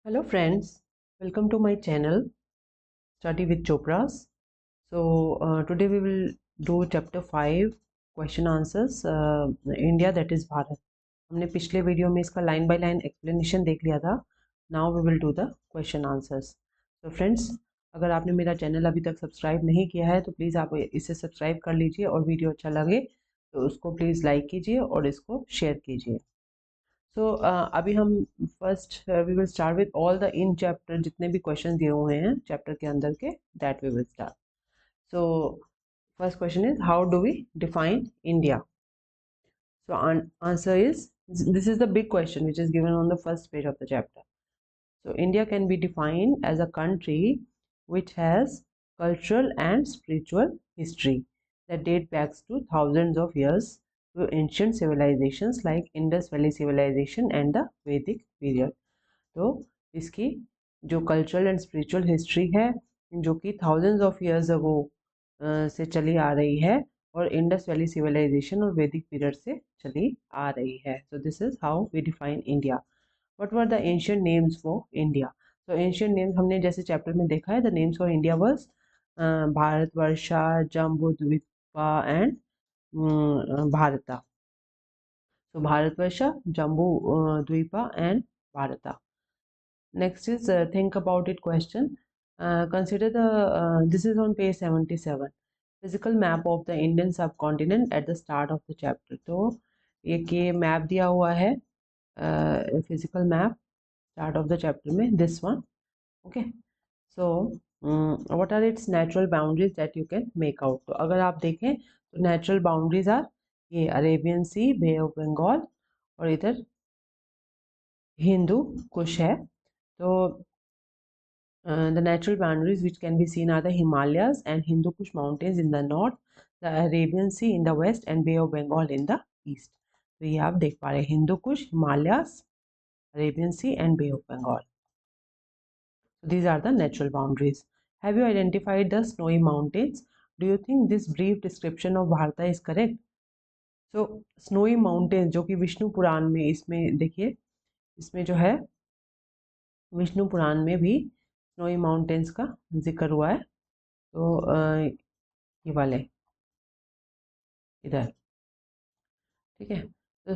Hello friends, welcome to my channel Study with Chopras. Today we will do chapter 5 question answers India that is Bharat. हमने पिछले video में इसका line by line explanation देख लिया था. Now we will do the question answers. तो friends, अगर आपने मेरा चैनल अभी तक सब्सक्राइब नहीं किया है तो प्लीज़ आप इसे सब्सक्राइब कर लीजिए और वीडियो अच्छा लगे तो उसको प्लीज़ लाइक कीजिए और इसको शेयर कीजिए. अभी हम first we will start with all the in chapter जितने भी क्वेश्चन दिए हुए हैं चैप्टर के अंदर के, that we will start. So first question is how do we define India. So answer is, this is the big question which is given on the first page of the chapter. So India can be defined as a country which has cultural and spiritual history that date back to thousands of years to ancient civilizations like Indus Valley Civilization and the Vedic period. तो इसकी जो cultural and spiritual history है जो कि thousands of years ago से चली आ रही है और इंडस वैली सिविलाइजेशन और वैदिक पीरियड से चली आ रही है. So this is how we define India. What were the ancient names for India. तो एंशिएंट नेम्स हमने जैसे चैप्टर में देखा है, the names for India was Bharatvarsha, Jambu Dvipa and Bharata. So Bharatvarsha, Jambu Dvipa and Bharata. Next is think about it question. Consider this is on page 77. Physical map of the Indian subcontinent at the start of the chapter. तो एक ये map दिया हुआ है, physical map start of the chapter में, this one. Okay. So what are its natural boundaries that you can make out. तो अगर आप देखें तो नेचुरल बाउंड्रीज आर ये Arabian sea, bay of Bengal और इधर हिंदू कुश है. तो the natural boundaries which can be seen are the Himalayas and Hindu Kush mountains in the north, the Arabian Sea in the west and Bay of Bengal in the east. तो ये आप देख पा रहे हैं, Hindu Kush, Himalayas, Arabian sea and bay of Bengal. So these are the natural boundaries. Have you identified the snowy mountains? Do you think this brief description of Bharata is correct? So snowy mountains जो कि विष्णु पुराण में, इसमें देखिए, इसमें जो है विष्णु पुराण में भी स्नोई माउंटेन्स का जिक्र हुआ है. तो ये वाले इधर, ठीक है. तो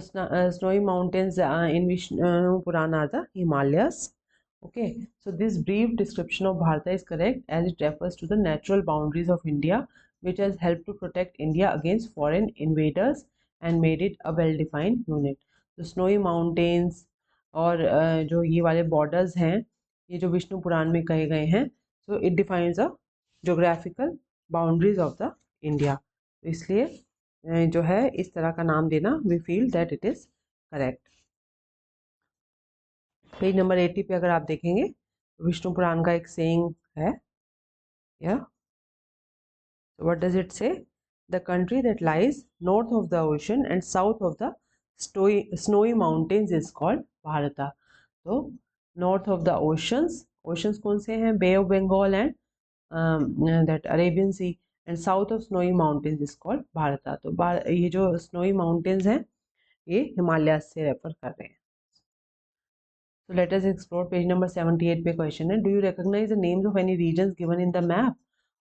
snowy mountains in Vishnu Purana are the Himalayas. Okay, so this brief description of Bharata is correct as it refers to the natural boundaries of India, which has helped to protect India against foreign invaders and made it a well-defined unit. तो snowy mountains और जो ये वाले borders हैं, ये जो विष्णु पुराण में कहे गए हैं, so it defines the geographical boundaries of the India. तो इसलिए जो है इस तरह का नाम देना, we feel that it is correct. Page number 80 पे अगर आप देखेंगे तो विष्णु पुराण का एक सेइंग है, या what does it say, the country that lies north of the ocean and south of the snowy mountains is called Bharata. तो north of the oceans, oceans कौन से हैं, bay of Bengal and that Arabian sea, and south of snowy mountains is called Bharata. तो ये जो snowy mountains हैं ये हिमालय से रेफर कर रहे हैं. So let us explore page number 78 पे क्वेश्चन है, do you recognize the names of any regions given in the map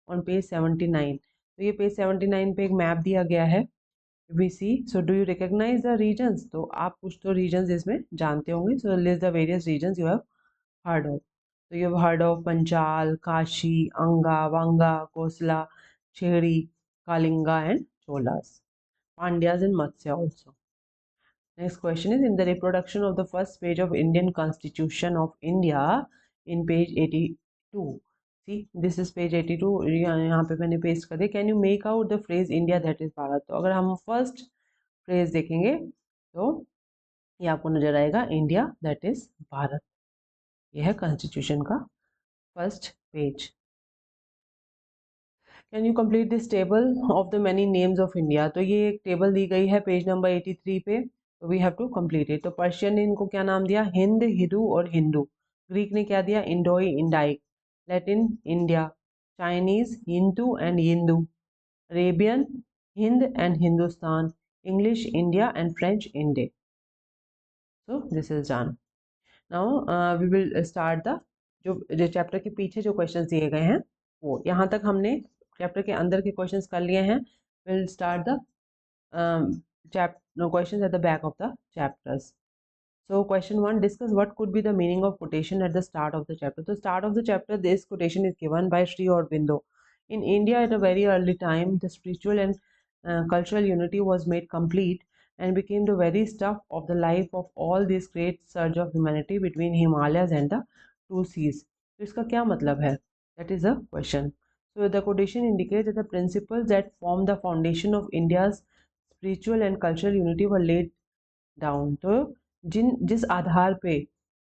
on page 79. तो ये पेज 79 पे एक मैप दिया गया है, we see. So do you recognize the regions? तो आप कुछ तो regions इसमें जानते होंगे. So list the various regions you have heard of. So you have heard of Panchal, Kashi, Anga, Vanga, Kosla, Cheri, Kalinga and Cholas. Pandyas and Matsya also. Next question is, in the reproduction of the first page of Indian Constitution of India in page 82. See, this is page 82. यहाँ पे मैंने paste कर दिया. Can you make out the phrase India that is Bharat. तो अगर हम first phrase देखेंगे तो ये आपको नजर आएगा, इंडिया दैट इज भारत. यह है कॉन्स्टिट्यूशन का first page. Can you complete this table of the many names of India. तो ये एक टेबल दी गई है पेज नंबर 83 पे. तो we have to complete it. तो पर्शियन ने इनको क्या नाम दिया, हिंद, हिदू और हिंदू. ग्रीक ने क्या दिया, Indoi, Indike. Latin India. Chinese Hindu and Hindu. Arabian Hind and Hindustan. English India and French Inde. So this is done. Now we will start the जो चैप्टर के पीछे जो क्वेश्चंस दिए गए हैं वो यहाँ तक हमने चैप्टर के अंदर के क्वेश्चंस कर लिए हैं. Will start the questions at the back of the chapters. So question 1, discuss what could be the meaning of quotation at the start of the chapter. So start of the chapter, this quotation is given by Sri Aurobindo. In India at a very early time, the spiritual and cultural unity was made complete and became the very stuff of the life of all this great surge of humanity between Himalayas and the two seas. तो इसका क्या मतलब है? That is a question. So the quotation indicates that the principles that form the foundation of India's spiritual and cultural unity were laid down. तो जिस आधार पे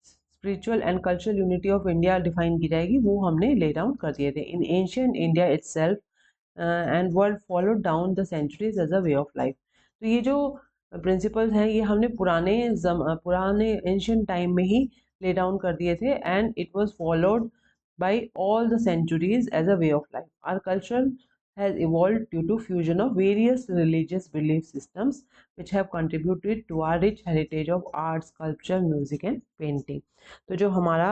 spiritual and cultural unity of India define की जाएगी वो हमने lay down कर दिए थे in ancient India itself and world followed down the centuries as a way of life. तो ये जो प्रिंसिपल्स हैं ये हमने पुराने एंशियंट टाइम में ही ले डाउन कर दिए थे and it was followed by all the centuries as a way of life. Our culture has evolved due to fusion of various religious belief systems which have contributed to our rich heritage of art, sculpture, music and painting. तो जो हमारा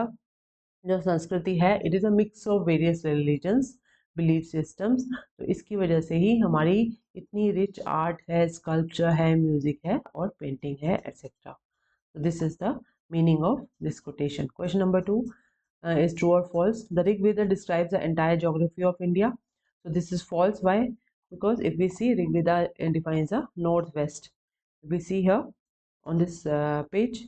जो संस्कृति है it is a mix of various religions belief systems. तो इसकी वजह से ही हमारी इतनी रिच आर्ट है, स्कल्पचर है, म्यूजिक है और पेंटिंग है etcetera. So this is the meaning of this quotation. Question number 2 is true or false. The Rig Veda describes the entire geography of India. So this is false. Why? Because if we see Rig Veda defines the northwest. If we see here on this page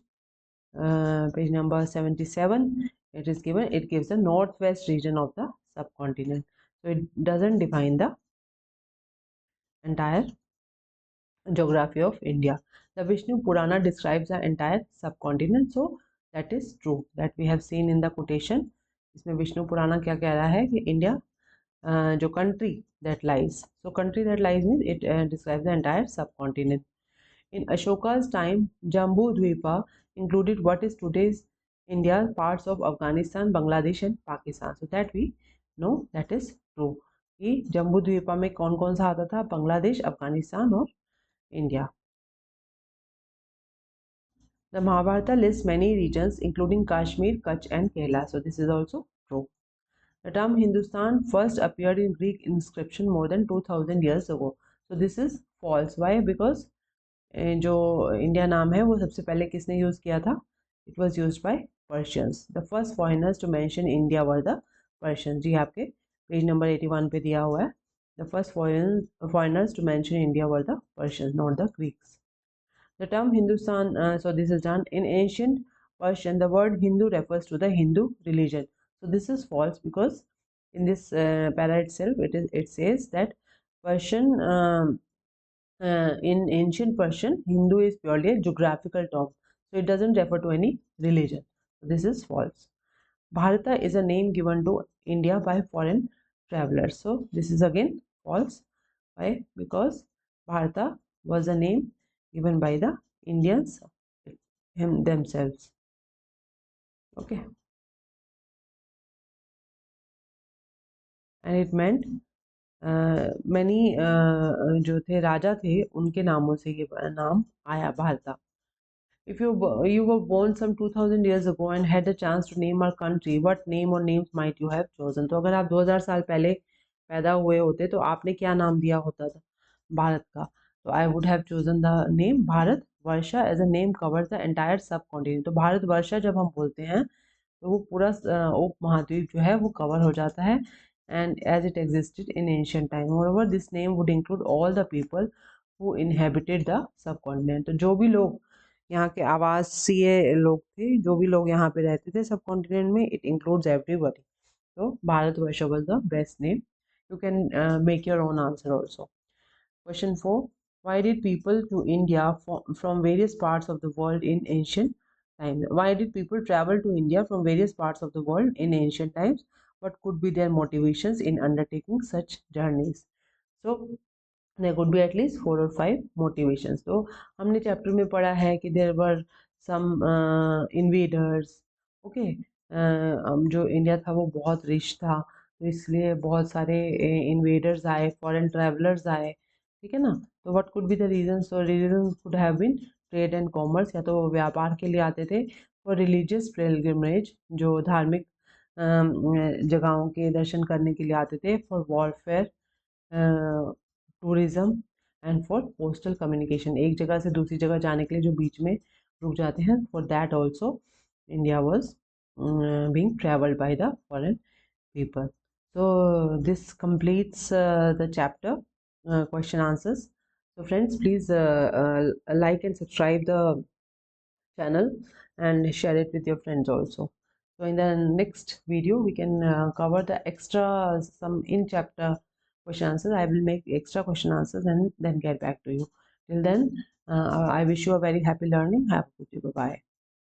number 77, it is given. It gives the northwest region of the subcontinent. So it doesn't define the entire geography of India. The Vishnu Purana describes the entire subcontinent. So that is true that we have seen in the quotation. इसमें विष्णु पुराना क्या कह रहा है कि India जो country that lies. So country that lies means it describes the entire subcontinent. In Ashoka's time, Jambu Dvipa included what is today's India, parts of Afghanistan, Bangladesh and Pakistan. So that we know that is true. कि जम्बू द्वीपा में कौन कौन सा आता था? बांग्लादेश, अफगानिस्तान और India. The Mahabharata lists many regions including Kashmir, Kutch and Kerala. So this is also true. The term Hindustan first appeared in Greek inscription more than 2000 years ago. So this is false. Why? Because जो India नाम है वो सबसे पहले किसने use किया था? It was used by Persians. The first foreigners to mention India were the Persians. जी आपके पेज नंबर 81 पे दिया हुआ है. The first foreigners to mention India were the Persians, not the Greeks. The term Hindustan, so this is done in ancient Persian. The word Hindu refers to the Hindu religion. So this is false because in this para itself, it says that Persian in ancient Persian, Hindu is purely a geographical term. So it doesn't refer to any religion. So this is false. Bharata is a name given to India by foreign travelers. So this is again false. Why? Because Bharata was a name given by the Indians themselves. Okay. And it meant many जो थे राजा थे उनके नामों से ये नाम आया भारता. If you were born some 2000 years ago and had the chance to name our country, what name or names might you have chosen? तो अगर आप 2000 साल पहले पैदा हुए होते तो आपने क्या नाम दिया होता था भारत का? तो I would have chosen the name Bharat Varsha as a name covers the entire subcontinent. तो भारत वर्षा जब हम बोलते हैं तो वो पूरा उप महाद्वीप जो है वो कवर हो जाता है and as it existed in ancient time. Moreover, this name would include all the people who inhabited the subcontinent. तो जो भी लोग यहाँ के आवासीय लोग थे, जो भी लोग यहाँ पे रहते थे सब कॉन्टिनेंट में, इट इंक्लूड्स एवरीबॉडी. तो Bharatvarsh was the best name. You can make your own answer also. Question 4. Why did people to India from various parts of the world in ancient times? Why did people travel to India from various parts of the world in ancient times? What could be their motivations in undertaking such journeys? So there could be at least 4 or 5 motivations. तो हमने chapter में पढ़ा है कि there were some invaders. Okay. जो India था वो बहुत रिच था तो इसलिए बहुत सारे इन्वेडर्स आए, फॉरेन ट्रैवलर्स आए. ठीक है ना. तो what could be the reason? So reason could have been trade and commerce. या तो व्यापार के लिए आते थे, फॉर रिलीजियस पिलग्रिमेज, जो धार्मिक जगहों के दर्शन करने के लिए आते थे, for warfare, tourism, and for postal communication, एक जगह से दूसरी जगह जाने के लिए जो बीच में रुक जाते हैं, for that also India was being traveled by the foreign people. So this completes the chapter question answers. So friends, please like and subscribe the channel and share it with your friends also. So in the next video we can cover the extra some in chapter question answers. I will make extra question answers and then get back to you. Till then, I wish you a very happy learning. Have a good day. Bye bye.